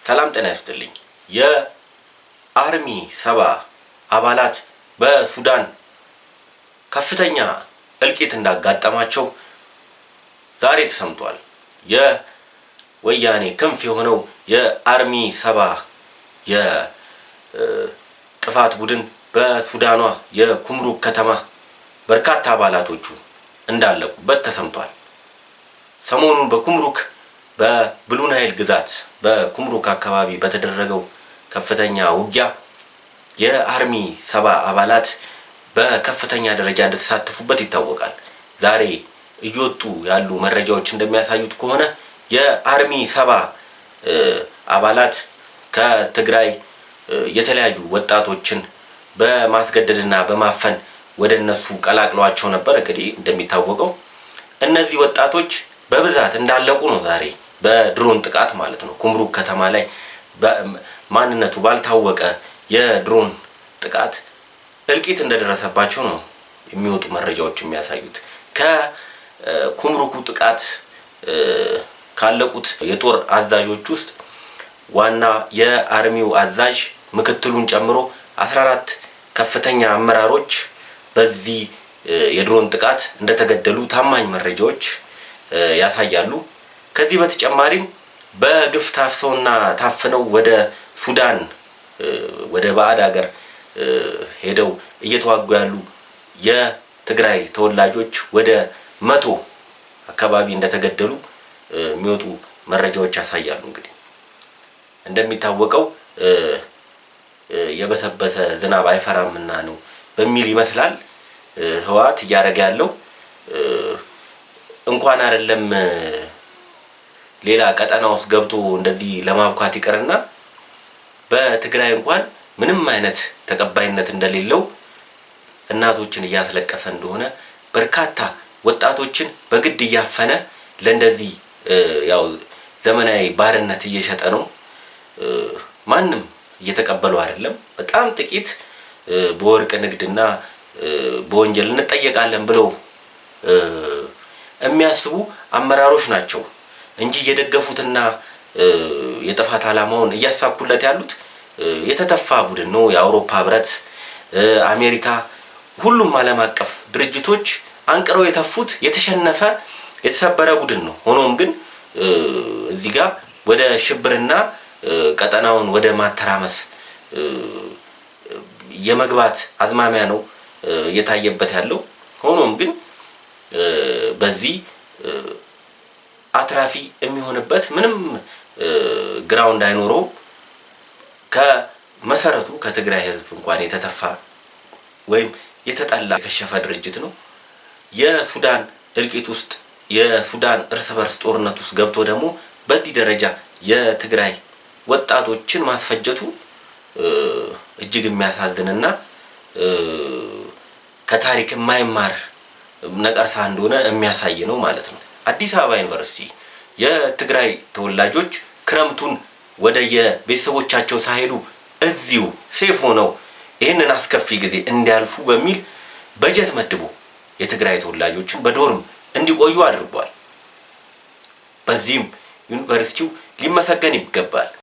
ሰላም ጤና ይስጥልኝ። የአርሚ 70 አባላት በሱዳን ከፍተኛ እልቂት እንዳጋጠማቸው ዛሬ ተሰምቷል። የወያኔ ክንፍ የሆነው የአርሚ 70 የጥፋት ቡድን በሱዳኗ የኩምሩክ ከተማ በርካታ አባላቶቹ እንዳለቁበት ተሰምቷል። ሰሞኑን በኩምሩክ በብሉ ናይል ግዛት በኩምሩክ አካባቢ በተደረገው ከፍተኛ ውጊያ የአርሚ 70 አባላት በከፍተኛ ደረጃ እንደተሳተፉበት ይታወቃል። ዛሬ እየወጡ ያሉ መረጃዎች እንደሚያሳዩት ከሆነ የአርሚ 70 አባላት ከትግራይ የተለያዩ ወጣቶችን በማስገደድና በማፈን ወደ እነሱ ቀላቅሏቸው ነበር። እንግዲህ እንደሚታወቀው እነዚህ ወጣቶች በብዛት እንዳለቁ ነው። ዛሬ በድሮን ጥቃት ማለት ነው ኩምሩክ ከተማ ላይ ማንነቱ ባልታወቀ የድሮን ጥቃት እልቂት እንደደረሰባቸው ነው የሚወጡ መረጃዎች የሚያሳዩት። ከኩምሩኩ ጥቃት ካለቁት የጦር አዛዦች ውስጥ ዋና የአርሚው አዛዥ ምክትሉን ጨምሮ 14 ከፍተኛ አመራሮች በዚህ የድሮን ጥቃት እንደተገደሉ ታማኝ መረጃዎች ያሳያሉ። ከዚህ በተጨማሪም በግፍ ታፍሰውና ታፍነው ወደ ሱዳን ወደ ባዕድ ሀገር ሄደው እየተዋጉ ያሉ የትግራይ ተወላጆች ወደ 100 አካባቢ እንደተገደሉ የሚወጡ መረጃዎች ያሳያሉ። እንግዲህ እንደሚታወቀው የበሰበሰ ዝናብ አይፈራምና ነው በሚል ይመስላል ህወሓት እያደረገ ያለው። እንኳን አይደለም ሌላ ቀጠና ውስጥ ገብቶ እንደዚህ ለማብኳት ይቀርና በትግራይ እንኳን ምንም አይነት ተቀባይነት እንደሌለው እናቶችን እያስለቀሰ እንደሆነ በርካታ ወጣቶችን በግድ እያፈነ ለእንደዚህ ያው ዘመናዊ ባርነት እየሸጠ ነው። ማንም እየተቀበለው አይደለም። በጣም ጥቂት በወርቅ ንግድና በወንጀል እንጠየቃለን ብለው የሚያስቡ አመራሮች ናቸው እንጂ እየደገፉትና የጥፋት ዓላማውን እያሳኩለት ያሉት የተተፋ ቡድን ነው። የአውሮፓ ህብረት፣ አሜሪካ፣ ሁሉም ዓለም አቀፍ ድርጅቶች አንቅረው የተፉት የተሸነፈ የተሰበረ ቡድን ነው። ሆኖም ግን እዚህ ጋር ወደ ሽብርና ቀጠናውን ወደ ማተራመስ የመግባት አዝማሚያ ነው እየታየበት ያለው። ሆኖም ግን በዚህ አትራፊ የሚሆንበት ምንም ግራውንድ አይኖረውም። ከመሰረቱ ከትግራይ ህዝብ እንኳን የተተፋ ወይም የተጠላ የከሸፈ ድርጅት ነው። የሱዳን እልቂት ውስጥ የሱዳን እርስ በርስ ጦርነት ውስጥ ገብቶ ደግሞ በዚህ ደረጃ የትግራይ ወጣቶችን ማስፈጀቱ እጅግ የሚያሳዝንና ከታሪክ የማይማር ነቀርሳ እንደሆነ የሚያሳይ ነው ማለት ነው። አዲስ አበባ ዩኒቨርሲቲ የትግራይ ተወላጆች ክረምቱን ወደ የቤተሰቦቻቸው ሳይሄዱ እዚሁ ሴፍ ሆነው ይህንን አስከፊ ጊዜ እንዲያልፉ በሚል በጀት መድቦ የትግራይ ተወላጆችን በዶርም እንዲቆዩ አድርጓል። በዚህም ዩኒቨርሲቲው ሊመሰገን ይገባል።